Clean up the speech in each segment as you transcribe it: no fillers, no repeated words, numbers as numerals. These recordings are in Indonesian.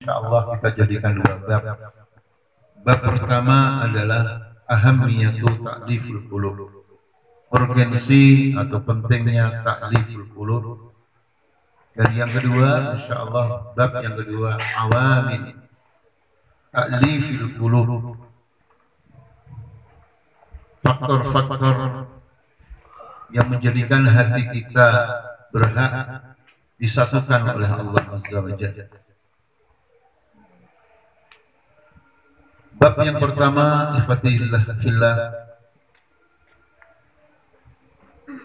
insyaallah kita jadikan dua bab. Bab pertama adalah ahamiyatu ta'liful qulub. Urgensi atau pentingnya ta'liful qulub. Dan yang kedua, insyaallah bab yang kedua awamil ta'lifil qulub. Faktor-faktor yang menjadikan hati kita berhak disatukan oleh Allah Azza wa Jalla. Bab yang pertama, ikhwatillah fillah,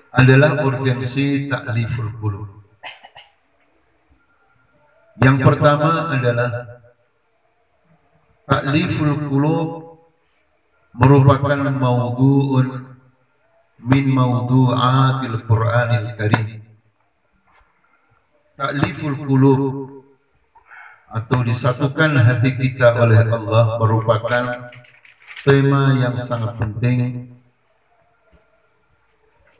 adalah urgensi ta'liful qulub. Yang pertama adalah ta'liful qulub merupakan maudhu'un min maudhu'atil Qur'anil Karim. Ta'liful qulub atau disatukan hati kita oleh Allah merupakan tema yang sangat penting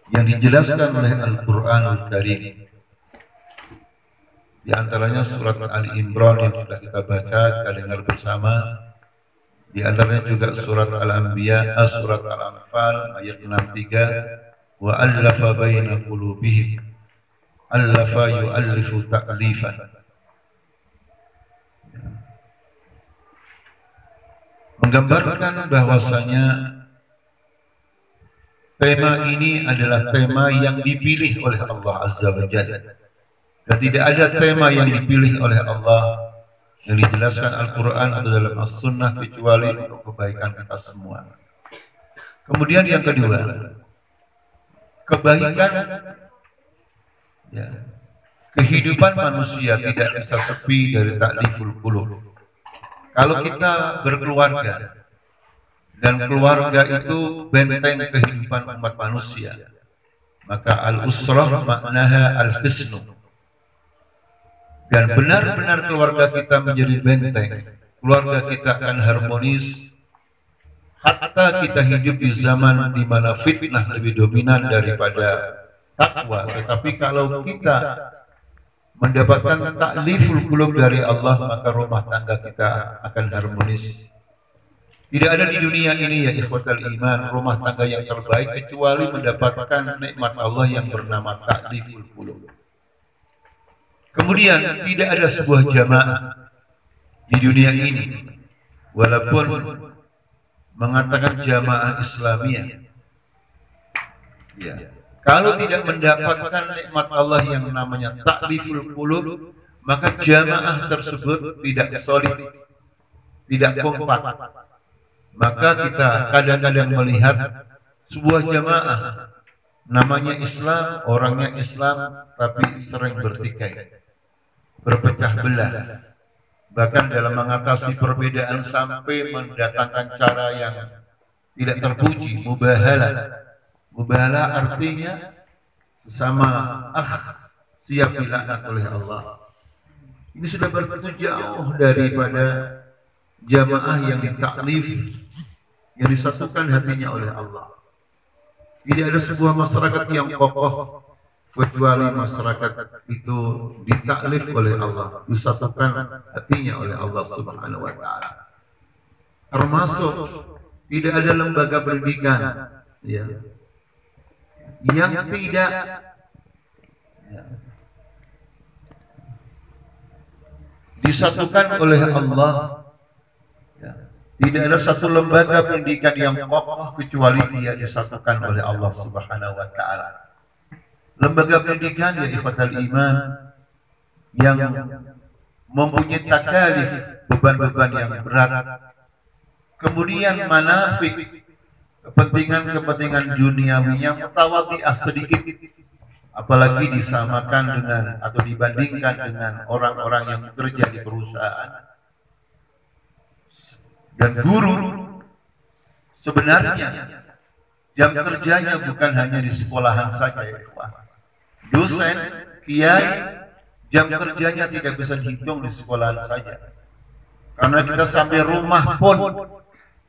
yang dijelaskan oleh Al-Qur'anul Karim. Di antaranya surat Ali Imran yang sudah kita baca, kita dengar bersama. Di antaranya juga surat Al-Anbiya, surat Al-Anfal ayat 63, wa allafa baina qulubihim, allafa yu'allifu ta'lifan. Menggambarkan bahwasanya tema ini adalah tema yang dipilih oleh Allah Azza wa Jalla. Dan tidak ada tema yang dipilih oleh Allah yang dijelaskan Al-Quran atau dalam As-Sunnah kecuali untuk kebaikan kita semua. Kemudian yang kedua, kebaikan ya, kehidupan manusia tidak bisa sepi dari ta'liful qulub. Kalau kita berkeluarga dan keluarga itu benteng kehidupan umat manusia, maka al-usrah maknaha al-hisnu. Dan benar-benar keluarga kita menjadi benteng, keluarga kita akan harmonis, hatta kita hidup di zaman di mana fitnah lebih dominan daripada takwa. Tetapi kalau kita mendapatkan ta'liful qulub dari Allah, maka rumah tangga kita akan harmonis. Tidak ada di dunia ini ya ikhwatal iman rumah tangga yang terbaik kecuali mendapatkan nikmat Allah yang bernama ta'liful qulub. Kemudian tidak ada sebuah jamaah di dunia ini walaupun mengatakan jamaah Islamiyah ya, kalau tidak mendapatkan nikmat Allah yang namanya ta'liful qulub, maka jamaah tersebut tidak solid, tidak kompak. Maka kita kadang-kadang melihat sebuah jamaah namanya Islam, orangnya Islam, tapi sering bertikai, berpecah belah, bahkan dalam mengatasi perbedaan sampai mendatangkan cara yang tidak terpuji, mubahalah. Mubahalah artinya sesama siap dilaknat oleh Allah. Ini sudah begitu jauh daripada jamaah yang ditaklif, yang disatukan hatinya oleh Allah. Tidak ada sebuah masyarakat yang kokoh kecuali masyarakat itu ditaklif oleh Allah, disatukan hatinya oleh Allah Subhanahu wa taala. Termasuk tidak ada lembaga pendidikan ya, yang tidak disatukan oleh Allah ya. Tidak ada satu lembaga pendidikan yang kokoh kecuali dia disatukan oleh Allah Subhanahu wa taala. Lembaga pendidikan ya ikhwatal iman yang mempunyai takalif, beban-beban yang berat, kemudian manafik, kepentingan-kepentingan duniawinya mutawadhi'ah sedikit, apalagi disamakan dengan atau dibandingkan dengan orang-orang yang bekerja di perusahaan. Dan guru sebenarnya jam kerjanya bukan hanya di sekolahan saja ya ikhwah. Dosen, kiai, jam kerjanya tidak bisa dihitung di sekolahan saja. Karena kita sampai rumah pun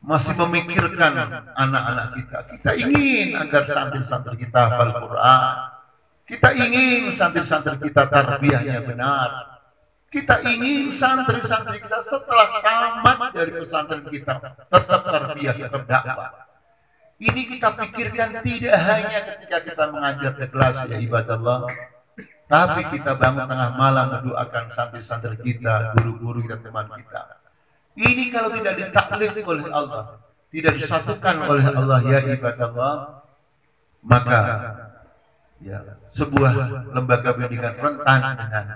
masih memikirkan anak-anak kita. Kita ingin agar santri-santri kita hafal Quran. Kita ingin santri-santri kita tarbiyahnya benar. Kita ingin santri-santri kita setelah tamat dari pesantren kita tetap tarbiyah, tetap dakwah. Ini kita pikirkan tidak hanya ketika kita mengajar di kelas ya ibadallah, tapi kita bangun tengah malam mendoakan santri-santri kita, guru-guru kita, teman kita. Ini kalau tidak ditaklif oleh Allah, tidak disatukan oleh Allah ya ibadallah, maka ya sebuah lembaga pendidikan rentan dengan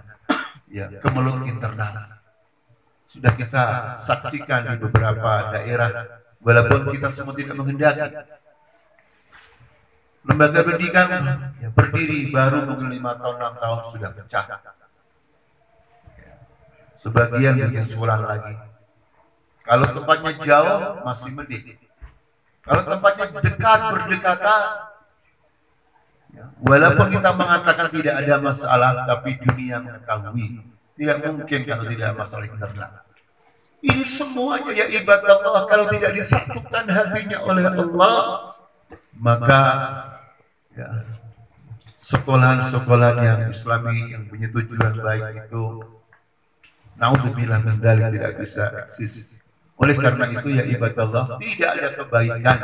ya kemelut internal. Sudah kita saksikan di beberapa daerah, walaupun kita semua tidak menghendaki. Lembaga pendidikan ya, berdiri baru mungkin 5 tahun 6 tahun sudah pecah. Sebagian bikin sulan lagi. Kalau tempatnya jauh masih mending. Kalau tempatnya dekat berdekatan, ya, walaupun kita mengatakan tidak ada masalah, tapi dunia mengetahui tidak mungkin kalau tidak ada masalah internal. Ini semuanya ya ibadah Allah, kalau tidak disatukan hatinya oleh Allah, maka ya, sekolahan-sekolahan yang Islami yang punya tujuan baik itu, naudzubillah min dzalik, tidak bisa eksis. Oleh karena itu ya ibadah Allah, tidak ada kebaikan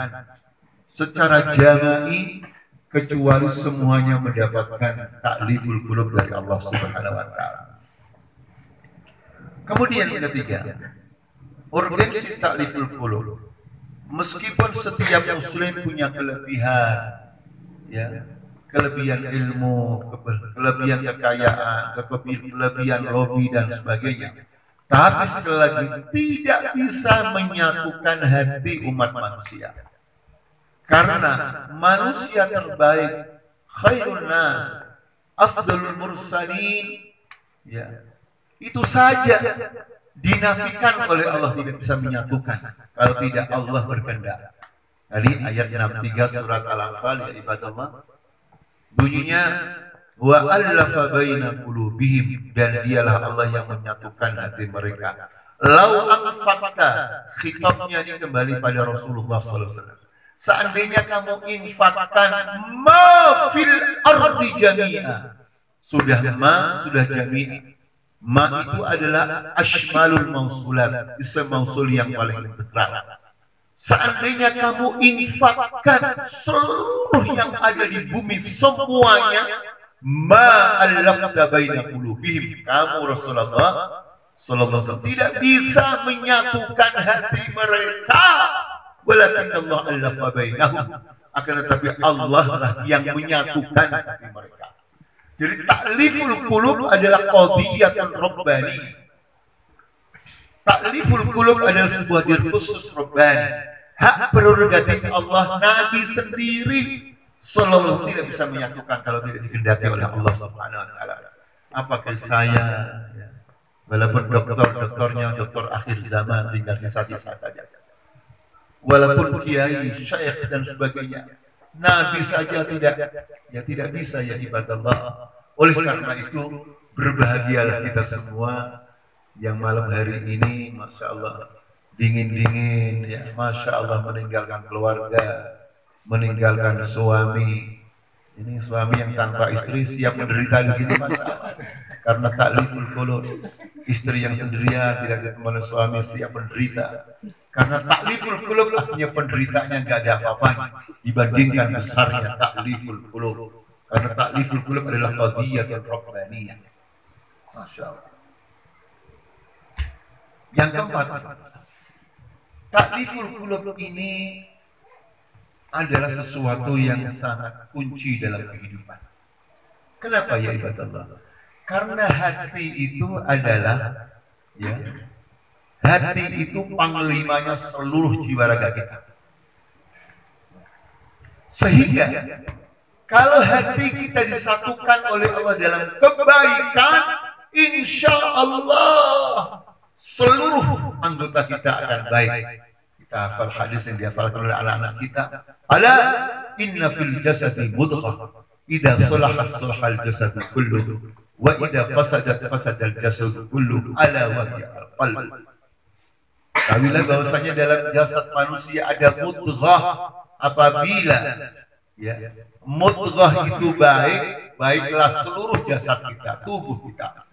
secara jama'i kecuali semuanya mendapatkan takliful qulub dari Allah Subhanahu wa taala. Kemudian yang ketiga, urgensi takliful qulub. Meskipun setiap muslim punya kelebihan, ya, kelebihan ilmu, kelebihan kekayaan, kelebihan lobi dan sebagainya, tapi sekali lagi tidak bisa menyatukan hati umat manusia. Karena manusia terbaik, khairun nas, afdalul mursalin, ya, itu saja dinafikan oleh Allah, tidak bisa menyatukan kalau tidak Allah berkehendak. Tadi ayat 63 surat Al-Anfal ya ibadallah, bunyinya wa allafa baina qulubihim, dan dialah Allah yang menyatukan hati mereka. Lau anfaqta, khitabnya ini kembali pada Rasulullah sallallahu alaihi wasallam. Seandainya kamu infakkan ma fil ardi jami'a, sudah jami'a. Ma itu adalah asmalul mausulat, isim mausul yang paling integral. Seandainya kamu infakkan seluruh yang ada di bumi semuanya, ma allafta baina qulubihim, kamu Rasulullah sallallahu alaihi wasallam tidak bisa menyatukan hati mereka. Walakin Allah allafa bainahum, akan tetapi Allah lah yang menyatukan hati mereka. Jadi takliful qulub adalah qadhiyatun rabbani. Takliful qulub adalah sebuah diri khusus rabbani, hak prerogatif Allah. Nabi sendiri sallallahu tidak bisa menyatukan kalau tidak dikehendaki oleh Allah Subhanahu wa taala. Apakah saya, ya, walaupun doktornya doktor akhir zaman, tinggal sisa-sisa saja, walaupun kiai, syekh dan sebagainya, Nabi saja tidak bisa ya ibadallah. Oleh karena itu berbahagialah kita semua yang malam hari ini, masya Allah, dingin-dingin ya, masya Allah, meninggalkan keluarga, meninggalkan suami. Ini suami yang tanpa istri siap menderita di sini, masya Allah, karena takliful qulub. Istri yang sendirian tidak ditemani suami siap menderita, karena takliful qulub akhirnya penderitanya nggak ada apa-apanya dibandingkan besarnya takliful qulub. Karena takliful qulub adalah qadhiyatun rabbaniyah. Masya Allah. Yang keempat, takliful qulub ini adalah sesuatu yang sangat kunci dalam kehidupan. Kenapa ya ibadallah? Karena hati itu adalah, ya, hati itu panglimanya seluruh jiwa raga kita. Sehingga kalau hati kita disatukan oleh Allah dalam kebaikan, insya Allah seluruh anggota kita akan baik. Kita hafal hadis yang dihafalkan oleh anak-anak kita. Ala inna fil jasadi mudghah, idza salahat salahal jasadu kulluh, wa idza fasadat fasadal jasadu kulluh, ala wa hiya al-qalb. Tahuilah bahwasanya dalam jasad manusia ada mudghah. Apabila ya, mudghah itu baik, baiklah seluruh jasad kita, tubuh kita.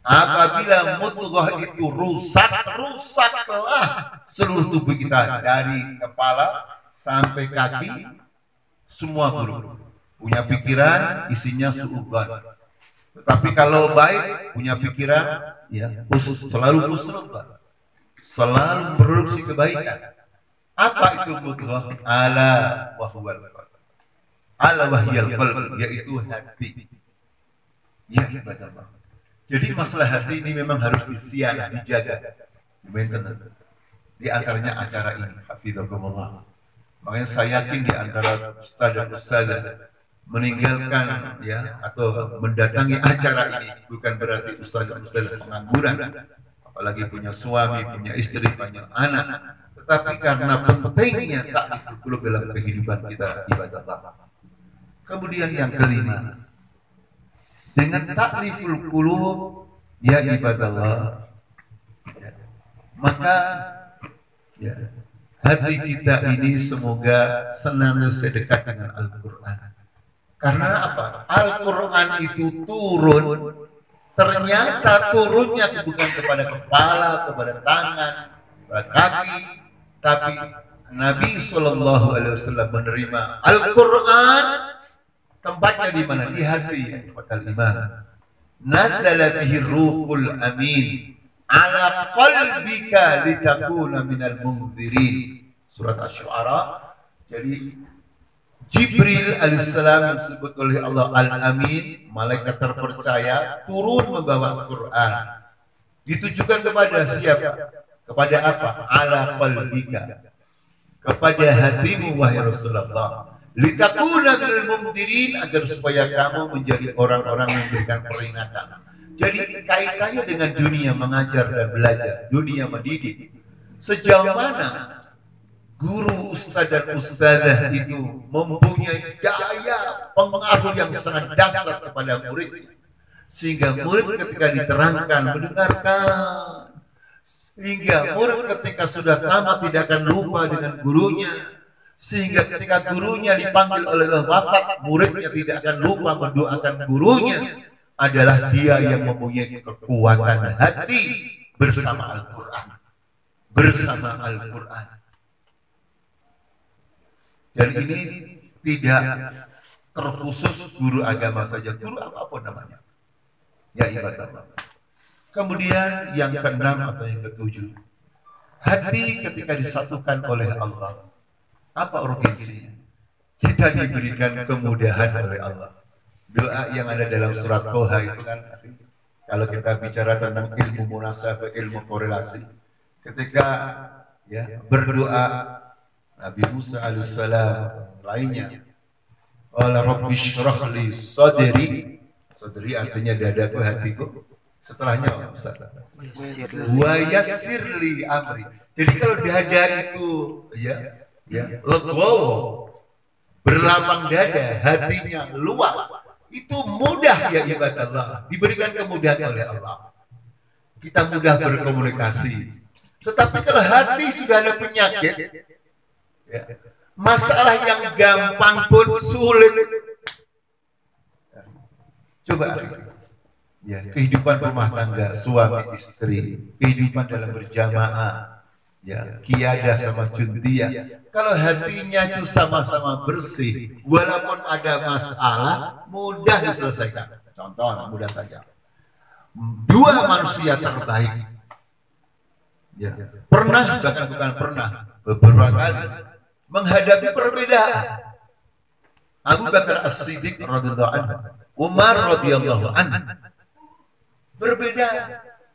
Apabila mudghah itu rusak, rusaklah seluruh tubuh kita dari kepala sampai kaki, semua buruk. Punya pikiran isinya suudzon. Tetapi kalau baik, punya pikiran ya selalu husnudzon, selalu produksi kebaikan. Apa itu mudghah? Ala wahwal qalb. Ala wahyal qalb, yaitu hati. Ya ibadah. Jadi masalah hati ini memang harus disiapkan, dijaga, di-maintain. Di antaranya acara ini, hafizahumullah. Makanya saya yakin di antara ustaz dan ustazah meninggalkan ya atau mendatangi acara ini bukan berarti ustaz dan ustazah pengangguran, apalagi punya suami, punya istri, punya anak, tetapi karena pentingnya ta'riful qulub dalam kehidupan kita ibadah Allah. Kemudian yang kelima, dengan ta'riful qulub ya ibadallah, maka ya, hati kita ini semoga senantiasa dekat dengan Al-Quran. Karena apa? Al-Quran itu turun, ternyata turunnya bukan kepada kepala, kepada tangan, kepada kaki, tapi Nabi Shallallahu Alaihi Wasallam menerima Al-Quran. Tempatnya di mana? Di hati. Fatal iman. Nazala bihi ruhul amin ala qalbika litakuna minal munzirin. Surat Asy-Syu'ara. Jadi Jibril alaihissalam disebut oleh Allah Al-Amin, malaikat terpercaya, turun membawa Al-Quran. Ditujukan kepada siapa? Kepada apa? Ala qalbika. Kepada hatimu wahai Rasulullah. Litakuna minal munzirin, agar supaya kamu menjadi orang-orang yang memberikan peringatan. Jadi kaitannya dengan dunia mengajar dan belajar, dunia mendidik. Sejauh mana guru, ustaz dan ustazah itu mempunyai daya pengaruh yang sangat dahsyat kepada muridnya, sehingga murid ketika diterangkan mendengarkan, sehingga murid ketika sudah tamat tidak akan lupa dengan gurunya, sehingga ketika gurunya dipanggil oleh Allah wafat, muridnya tidak akan lupa mendoakan gurunya. Adalah dia yang mempunyai kekuatan hati bersama Al-Quran, bersama Al-Quran. Dan ini tidak terkhusus guru agama saja, guru apapun namanya. Ya ibadah. Kemudian yang keenam atau yang ketujuh, hati ketika disatukan oleh Allah, apa urgensinya? Kita diberikan kemudahan oleh Allah. Doa yang ada dalam surat Toha itu kan, kalau kita bicara tentang ilmu munasabah, ilmu korelasi, ketika ya berdoa Nabi Musa alaihissalam lainnya, Qala rabbi shrah li sadri. Sadri artinya dadaku, hatiku. Setelahnya Ustaz, wa yassir li amri. Jadi kalau dada itu ya legowo, berlapang dada, hatinya luas, itu mudah ya ibadah Allah, diberikan kemudahan oleh Allah. Kita mudah berkomunikasi. Tetapi kalau hati sudah ada penyakit, ya, masalah yang gampang pun sulit. Coba ya, kehidupan rumah tangga, suami istri, kehidupan dalam berjamaah, ya, kiadah sama jundiah. Kalau hatinya itu sama-sama bersih, walaupun ada masalah, mudah diselesaikan. Contoh, mudah saja. Dua manusia terbaik, ya, pernah, bahkan bukan pernah, beberapa kali menghadapi perbedaan. Abu Bakar As-Siddiq radhiyallahu anhu, Umar radhiyallahu anhu,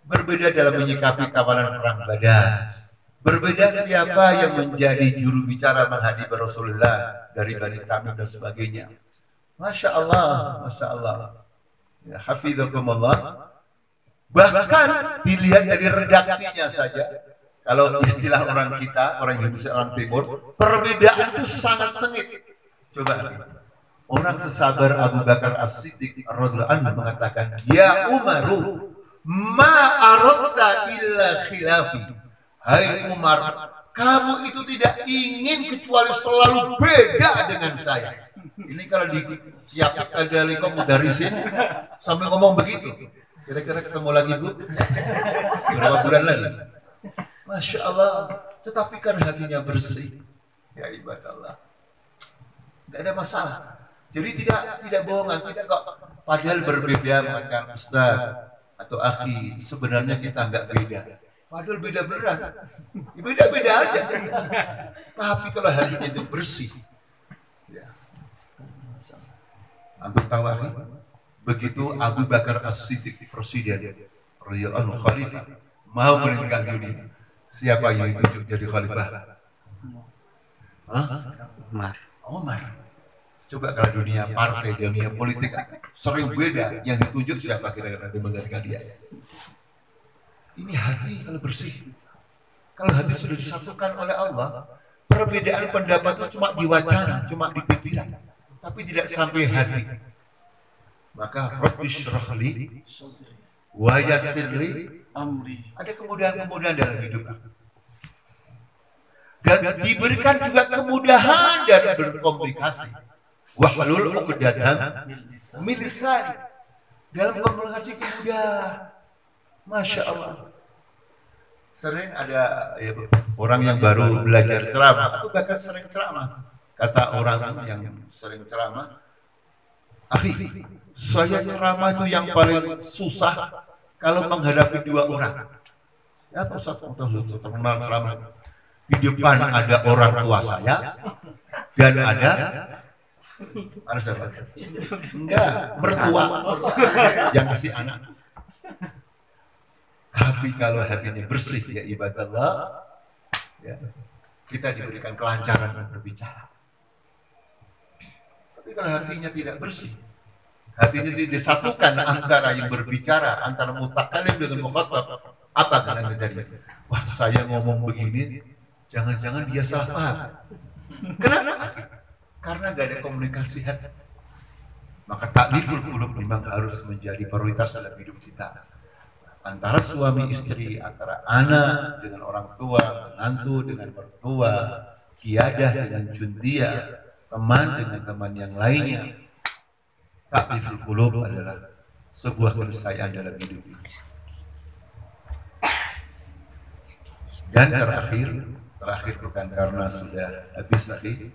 berbeda dalam menyikapi tawanan perang Badar. Berbeda siapa yang menjadi juru bicara menghadapi Rasulullah dari Bani Tamim dan sebagainya. Masya Allah, Masya Allah. Ya, hafizakumullah. Bahkan dilihat dari redaksinya saja. Kalau istilah orang kita, orang Indonesia, orang Timur, perbedaan itu sangat sengit. Coba, orang sesabar Abu Bakar As-Siddiq radhiyallahu anhu mengatakan, Ya Umaru, ma aradta illa khilafi. Hai Umar, kamu itu tidak ingin kecuali selalu beda dengan saya. Ini kalau di siap dari mudarisin sampai ngomong begitu. Kira-kira ketemu lagi Bu? Berapa bulan lagi? Masya Allah, tetapi kan hatinya bersih. Ya ibadah Allah. Tidak ada masalah. Jadi tidak bohongan, tidak kok. Padahal berbeda mengatakan Ustaz atau akhi, sebenarnya kita nggak beda. Padahal beda beneran. Ya, beda-beda aja. Tapi kalau hatinya itu bersih, ya. Antum tahu akhi? Begitu Abu Bakar As-Siddiq presiden, radhiyallahu anhu khalifah, mau meninggal dunia, siapa yang ditunjuk jadi khalifah? Umar. Coba kalau dunia partai, dunia politik sering beda, yang ditunjuk siapa kira-kira nanti menggantikan dia? Ini hati kalau bersih. Kalau hati sudah disatukan oleh Allah, perbedaan pendapat itu cuma di wacana, cuma di pikiran, tapi tidak sampai hati. Maka Rabbi syrah li wa yassir li amri. Ada kemudahan-kemudahan dalam hidup aku. Dan diberikan juga kemudahan dalam berkomunikasi. Wahlul 'uqdatam min lisani. Dalam komunikasi mudah. Masya Allah. Sering ada ya, orang yang baru belajar ceramah atau bahkan sering ceramah. Kata orang yang sering ceramah, akhi, saya ceramah itu yang paling susah kalau menghadapi dua orang. Ya Pak Ustaz, terkenal ceramah. Di depan ada orang tua saya dan ada siapa? Enggak, mertua yang kasih anak. Tapi kalau hatinya bersih ya ibadah Allah, ya, kita diberikan kelancaran berbicara. Tapi kalau hatinya tidak bersih, hatinya tidak disatukan antara yang berbicara, antara mutakalim dengan mukhatab, apa akan terjadi? Wah, saya ngomong begini, jangan-jangan dia salah paham. Kenapa? Karena gak ada komunikasi hati. Maka takliful qulub memang harus menjadi prioritas dalam hidup kita. Antara suami istri, antara anak dengan orang tua, menantu dengan mertua, kiadah dengan jundia, teman dengan teman yang lainnya. Takliful qulub adalah sebuah keniscayaan dalam hidup ini. Dan terakhir bukan karena sudah habis lagi,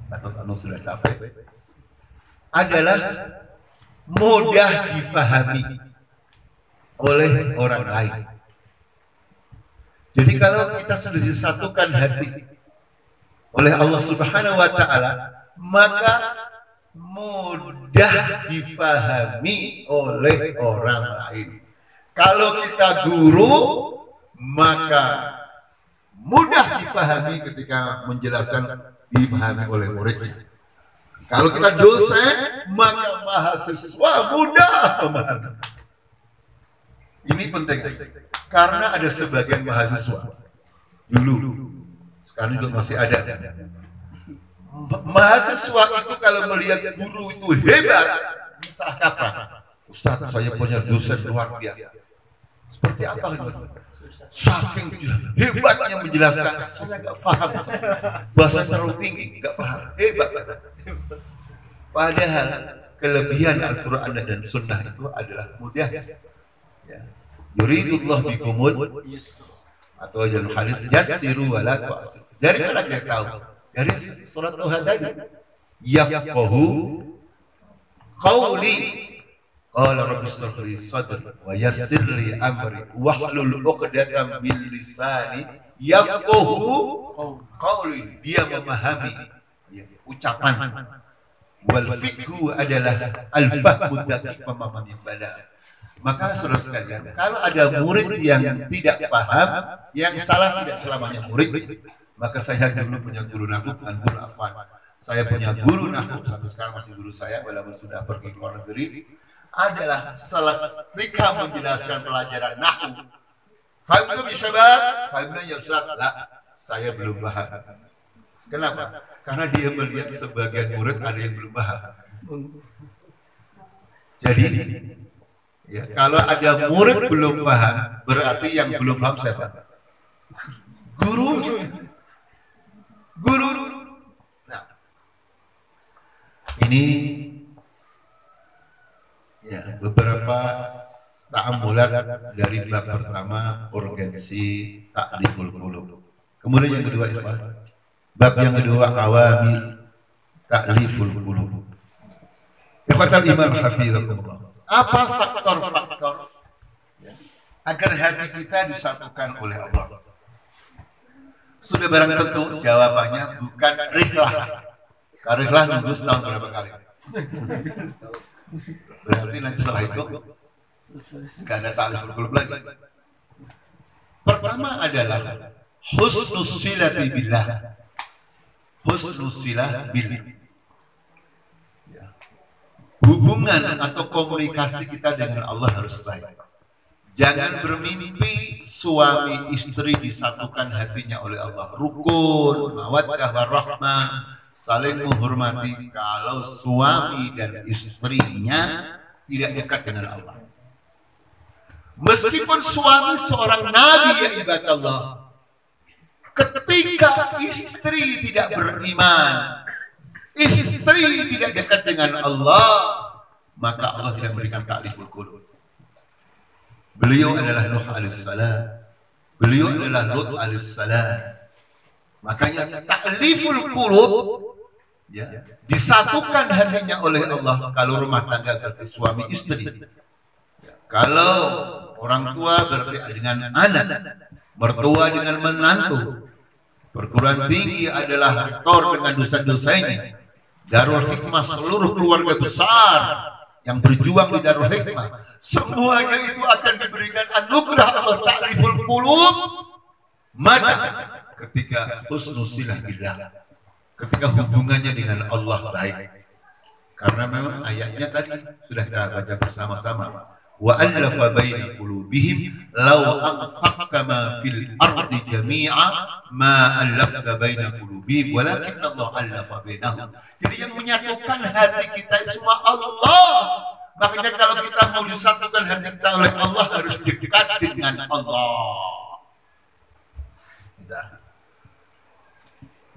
atau sudah capek, adalah mudah difahami oleh orang lain. Jadi kalau kita sudah disatukan hati oleh Allah Subhanahu wa Ta'ala, maka mudah difahami oleh orang lain. Kalau kita guru, maka mudah difahami ketika menjelaskan, dipahami oleh muridnya. Kalau kita dosen, maka mahasiswa mudah memahami. Ini penting, karena ada sebagian mahasiswa dulu, sekarang juga masih ada. Mahasiswa itu kalau melihat guru itu hebat, salah kaprah. Ustaz, saya punya dosen luar biasa. Seperti apa ini? Saking hebatnya menjelaskan, saya nggak paham. Bahasa terlalu tinggi, nggak paham. Hebat. Padahal kelebihan Al-Quran dan Sunnah itu adalah mudah. Ya. Yuridullah bikumul atau dalam hadis yassiru wa la tu'assir. Dari mana kita tahu? Dari surat Tuhan tadi. Yafqahu qawli. Qala rabbi shrah li sadri wa yassir li amri wahlul 'uqdatam min lisani yafqahu qawli. Dia memahami ucapan. Wal fiqhu adalah al-fahmu daqiq, pemahaman yang benar. Maka saudara sekalian, kalau ada murid yang tidak paham, yang salah tidak selamanya murid. Maka saya dulu punya guru nahwu, bukan guru Afwan. Saya punya guru nahwu sampai sekarang masih guru saya, walaupun sudah pergi ke luar negeri. Adalah ketika menjelaskan pelajaran nahwu. Fahimtum ya syabab? Fahimtum ya Ustaz? Lah, saya belum paham. Kenapa? Karena dia melihat sebagian murid ada yang belum paham. Jadi, ya, kalau ada murid belum paham, berarti yang belum paham siapa? Gurunya. Guru. Nah, ini ya beberapa ta'ammulat dari bab pertama urgensi ta'liful qulub. Kemudian yang kedua ikhwan, bab yang kedua awamil ta'liful qulub. Ikhwatal iman hafizakumullah. Apa faktor-faktor agar hati kita disatukan oleh Allah? Sudah barang tentu jawabannya bukan rihlah. Karena rihlah nunggu setahun berapa kali? Berarti nanti setelah itu nggak ada ta'liful qulub lagi. Pertama adalah husnus silati billah. Husnus silah billah. Hubungan atau komunikasi kita dengan Allah harus baik. Jangan bermimpi suami istri disatukan hatinya oleh Allah. Rukun, mawaddah warahmah, saling menghormati. Kalau suami dan istrinya tidak dekat dengan Allah. Meskipun suami seorang nabi ya ibadallah, ketika istri tidak beriman, istri tidak dekat dengan Allah, maka Allah tidak memberikan ta'liful qulub. Beliau adalah Nuh alaihissalam, beliau adalah Lut alaihissalam. Makanya ta'liful qulub ya, disatukan hatinya oleh Allah. Kalau rumah tangga berarti suami istri, kalau orang tua berarti dengan anak, mertua dengan menantu, perguruan tinggi adalah rektor dengan dosen-dosennya, Darul Hikmah seluruh keluarga besar yang berjuang di Darul Hikmah, semuanya itu akan diberikan anugerah Allah ta'liful qulub. Maka ketika husnul silah billah, ketika hubungannya dengan Allah baik, karena memang ayatnya tadi sudah kita baca bersama-sama, wa allafa baina qulubihim law anfaqta ma fil ardi jami'a ma allafta baina qulubihim walakin Allah allafa bainahum. Jadi yang menyatukan hati kita semua Allah. Makanya kalau kita mau disatukan hati kita oleh Allah, harus dekat dengan Allah.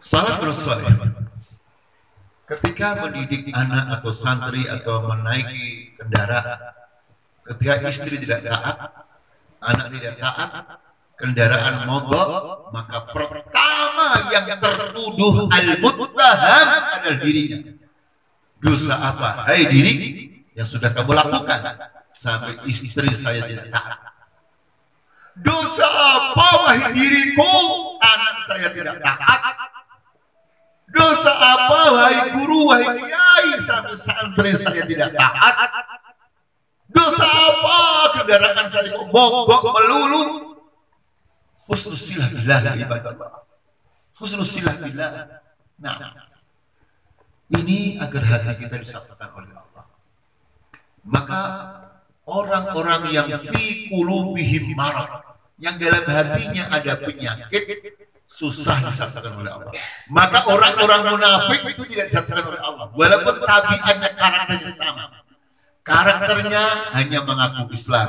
Salafus salih ketika mendidik anak atau santri atau menaiki kendaraan, ketika istri tidak taat, anak tidak taat, kendaraan mogok, maka pertama yang tertuduh al-muttaham adalah dirinya. Dosa apa? Hai diri yang sudah kamu lakukan sampai istri saya tidak taat? Dosa apa wahai diriku? Anak saya tidak taat. Dosa apa wahai guru, wahai kiai, sampai santri saya tidak taat? Dosa apa kendaraan saya kok mogok melulu? Husnul silah billah ibadallah. Husnul silah billah. Nah, ini agar hati kita disatukan oleh Allah. Maka orang-orang yang fi qulubihim marad, yang dalam hatinya ada penyakit, susah disatukan oleh Allah. Maka orang-orang munafik itu tidak disatukan oleh Allah, walaupun tabiatnya karakternya sama. Karakternya hanya mengaku Islam.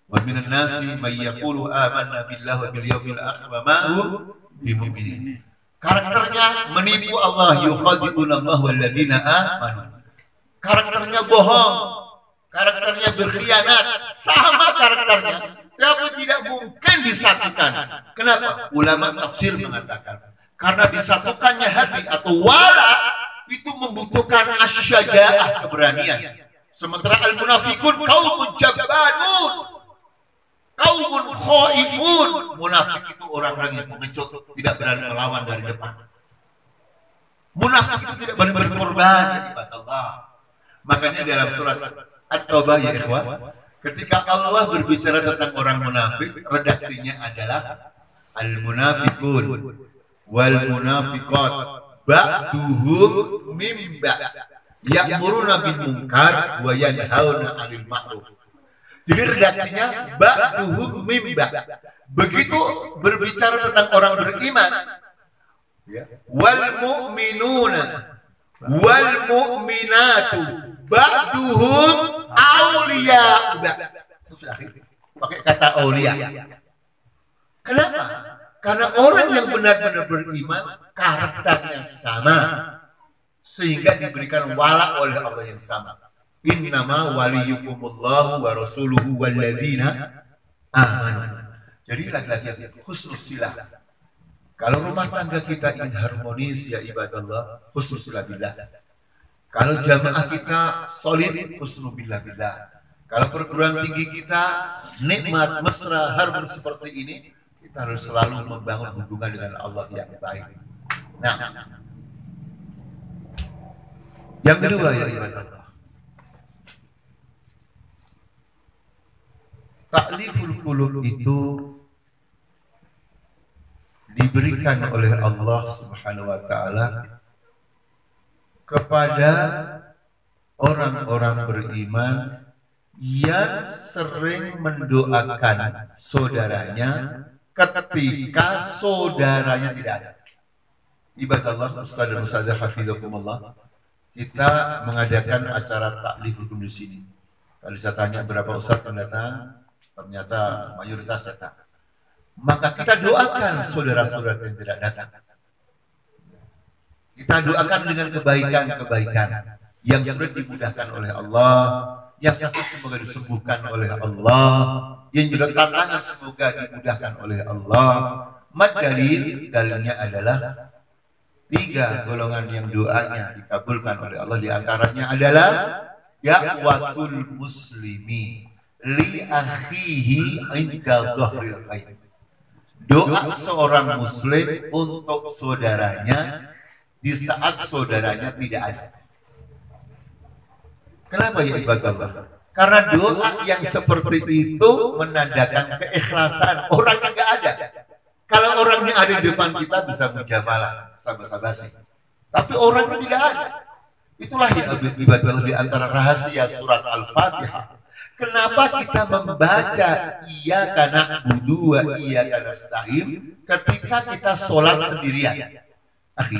Wa minan nasi may yaqulu amanna billahi wa bil yawmil akhir wa ma hum bimu'minin. Karakternya menipu Allah, yukhadi'una Allah wal ladzina amanu. Karakternya bohong, karakternya berkhianat, sama karakternya, tapi tidak mungkin disatukan. Kenapa? Ulama tafsir mengatakan karena disatukannya hati atau wala itu membutuhkan asyaja'ah, keberanian. Sementara al-munafikun kaumun jabbanun, kaumun khaifun. Munafik itu orang-orang yang pengecut, tidak berani melawan dari depan. Munafik itu tidak berani berkorban di depan Allah. Makanya dalam surat At-Taubah ya ikhwah, ketika Allah berbicara tentang orang munafik, redaksinya adalah al-munafikun wal munafiqat ba'duhum min ba'd ya'muruna bil munkar wa yanhauna 'anil ma'ruf. Jadi redaksinya ba'duhum min ba'd. Begitu berbicara tentang orang beriman, wal mu'minuna wal mu'minatu ba'duhum auliya. Pakai kata aulia. Kenapa? Karena orang yang benar-benar beriman karakternya sama, sehingga diberikan wala oleh Allah yang sama. Innama waliyukumullahu wa rasuluhu walladzina amanu. Jadi lagi-lagi husnul silah. Kalau rumah tangga kita ingin harmonis ya ibadallah, husnul silah billah. Kalau jamaah kita solid, husnul billah billah. Kalau perguruan tinggi kita nikmat, mesra, harmonis seperti ini, kita harus selalu membangun hubungan dengan Allah yang baik. Nah, yang kedua ya ibadallah, ta'liful qulub itu diberikan oleh Allah Subhanahu wa taala kepada orang-orang beriman yang sering mendoakan saudaranya ketika saudaranya tidak ada. Ibadallah, Ustaz dan Ustazah hafizakumullah, kita mengadakan acara ta'liful qulub di sini. Kalau saya tanya berapa ustaz yang datang, ternyata mayoritas datang. Maka kita doakan saudara-saudara yang tidak datang. Kita doakan dengan kebaikan-kebaikan yang sudah dimudahkan oleh Allah, yang sakit semoga disembuhkan oleh Allah, yang juga tantangan semoga dimudahkan oleh Allah. Dalilnya adalah 3 golongan yang doanya dikabulkan oleh Allah. Di antaranya adalah ya'watul muslimi li akhihi inda dhahril ghaib. Doa seorang muslim untuk saudaranya di saat saudaranya tidak ada. Kenapa ya ibadallah? Karena doa yang seperti itu menandakan keikhlasan. Orangnya nggak ada. Kalau orangnya ada di depan kita bisa mujamalah, sabar-sabasi. Tapi orangnya tidak ada. Itulah ya ibadallah di antara rahasia surat Al-Fatihah. Kenapa kita membaca iyyaka na'budu wa iyyaka nasta'in ketika kita sholat sendirian? Akhi,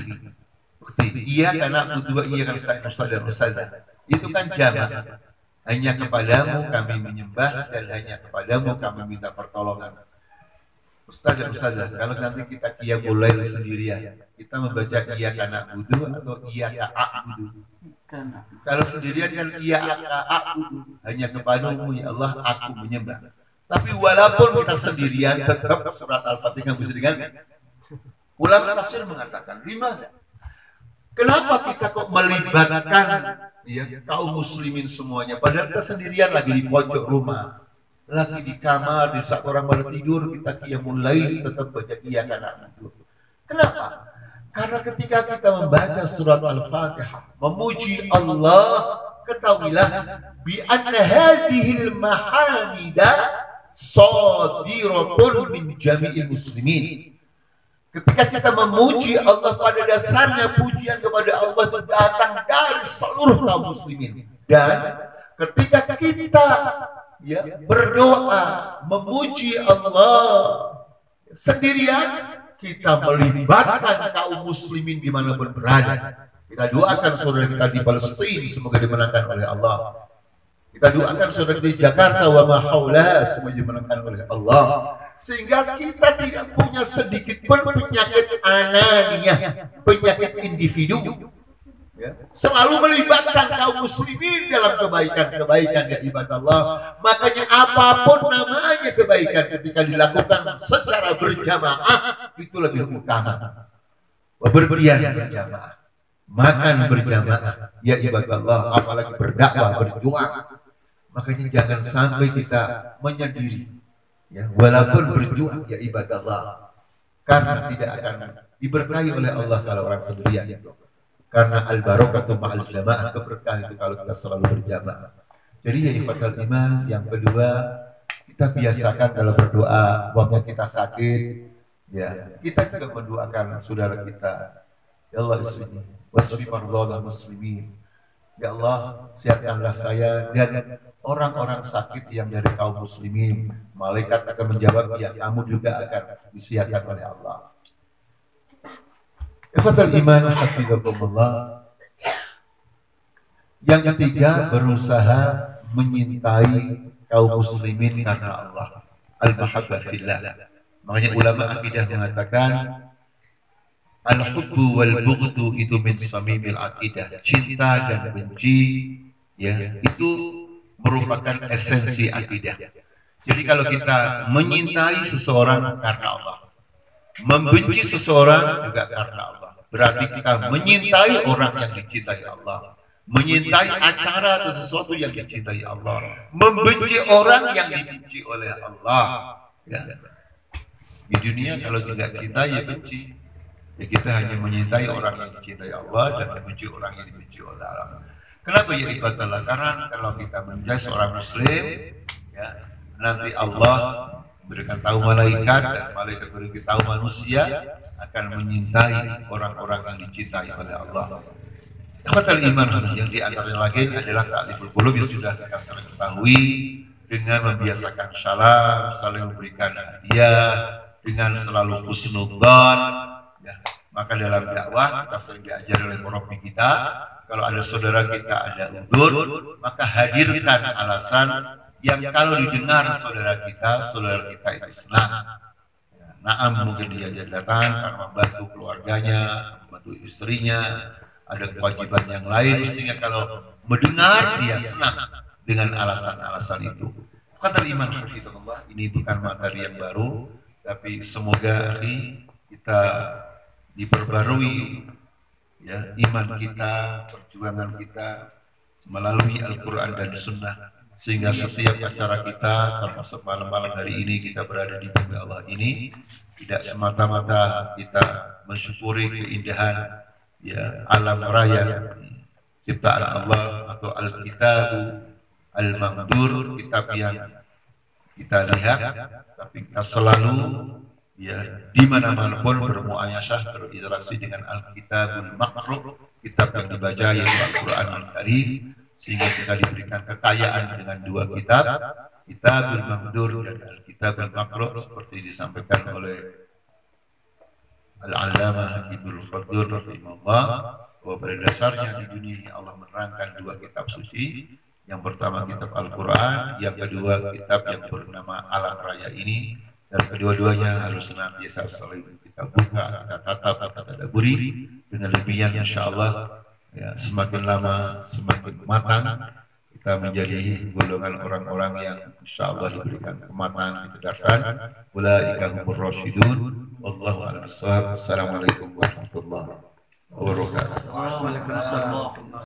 iyyaka na'budu wa iyyaka nasta'in, ustaz dan ustazah. Itu kan jamak. Hanya kepadamu kami menyembah dan hanya kepadamu kami minta pertolongan. Ustaz dan ustazah, kalau nanti kita qiyamul lail sendirian, kita membaca iyyaka na'budu atau iyyaka a'budu? Kalau sendirian kan iyyaka a'budu, hanya kepadamu ya Allah aku menyembah. Tapi walaupun kita sendirian tetap surat Al-Fatihah bisa diganti. Ulama tafsir mengatakan, gimana? Kenapa kita kok melibatkan ya, kaum muslimin semuanya? Padahal kita sendirian lagi di pojok rumah, lagi di kamar, di saat orang pada tidur, kita qiyamul lail tetap baca iyyaka na'budu. Kenapa? Karena ketika kita membaca surat Al-Fatihah, memuji Allah, ketahuilah bi anna hadhil mahamida sadiratun min jami'il muslimin. Ketika kita memuji Allah, pada dasarnya pujian kepada Allah itu datang dari seluruh kaum muslimin. Dan ketika kita ya berdoa memuji Allah sendirian, kita melibatkan kaum muslimin dimanapun berada. Kita doakan saudara kita di Palestina semoga dimenangkan oleh Allah. Kita doakan saudara kita di Jakarta wa ma haulaha semoga dimenangkan oleh Allah. Sehingga kita tidak punya sedikit pun penyakit ananiyah, penyakit individu. Ya. Selalu melibatkan kaum muslimin dalam kebaikan-kebaikan ya ibadallah. Makanya apapun namanya kebaikan ketika dilakukan secara berjamaah itu lebih utama. Berdiam berjamaah, makan berjamaah ya ibadallah, apalagi berdakwah, berjuang. Makanya jangan sampai kita menyendiri ya, walaupun berjuang ya ibadallah, karena tidak akan diberkahi oleh Allah kalau orang sendirian itu. Karena al-barakatu ma'al jamaah, keberkahan itu kalau kita selalu berjamaah. Jadi ya ikhwatal iman, yang kedua kita biasakan dalam berdoa, umpamanya kita sakit, ya kita juga mendoakan saudara kita. Ya Allah ismi, wasfi mardhal muslimin. Ya Allah sehatkanlah saya dan orang-orang sakit yang dari kaum muslimin. Malaikat akan menjawab, ya kamu juga akan disihatkan oleh Allah. Ikhwatal iman hafizakumullah. Yang ketiga, berusaha menyintai kaum muslimin karena Allah. Al-mahabbah fillah. Makanya ulama akidah mengatakan al-hubbu wal bughdu itu min samimil akidah. Cinta dan benci Ya, itu merupakan esensi akidah. Jadi kalau kita menyintai seseorang karena Allah, membenci seseorang juga karena Allah, berarti kita menyintai orang yang dicintai Allah, menyintai acara atau sesuatu yang dicintai Allah, membenci orang yang dibenci oleh Allah. Ya. Di dunia kalau tidak cinta ya benci. Ya kita hanya menyintai orang yang dicintai Allah dan membenci orang yang dibenci oleh Allah. Kenapa ya ibadallah? Karena kalau kita menjadi seorang muslim, ya, nanti Allah berikan tahu malaikat dan malaikat berikan tahu manusia akan menyintai orang-orang yang dicintai oleh Allah. Ikhwatal iman yang di antara lagi adalah ta'liful qulub yang sudah kita sering ketahui dengan membiasakan salam, saling memberikan hadiah, dengan selalu husnudzon. Ya, maka dalam dakwah kita sering diajar oleh pemimpin kita, kalau ada saudara kita ada udzur, maka hadirkan alasan yang kalau didengar saudara kita itu senang. Ya, naam mungkin dia datang karena membantu keluarganya, membantu istrinya, ada kewajiban yang lain sehingga kalau mendengar dia senang dengan alasan-alasan itu. Kata iman Allah, ini bukan materi yang baru, tapi semoga kita diperbarui ya iman kita, perjuangan kita melalui Al-Quran dan Sunnah, sehingga setiap acara kita termasuk malam-malam hari ini kita berada di bumi Allah ini tidak semata-mata kita mensyukuri keindahan ya alam raya ciptaan Allah atau Al-Kitab Al-Mangdur, kitab yang kita lihat, tapi kita selalu ya di mana-mana pun bermuayasah, berinteraksi dengan Al-Kitabul Makruh, kitab yang dibaca yaitu Al-Quran Al-Karim, sehingga kita diberikan kekayaan dengan dua kitab, Kitabul Mangdur dan Al-Kitabul Makruh, seperti disampaikan oleh Al-Allamah Ibnu Khaldun rahimahullah, bahwa pada dasarnya di dunia ini Allah menerangkan dua kitab suci. Yang pertama kitab Al-Quran, yang kedua kitab yang bernama Alam Raya ini, dan kedua-duanya harus senantiasa selalu kita buka, kita tatap, kita tadaburi. Dengan demikian insya Allah ya, semakin lama semakin matang kita menjadi golongan orang-orang yang insya Allah diberikan kematangan, kecerdasan. Ulaika humur rasyidun. Wallahu a'lam bishawab. Assalamualaikum warahmatullahi wabarakatuh. Waalaikumsalam.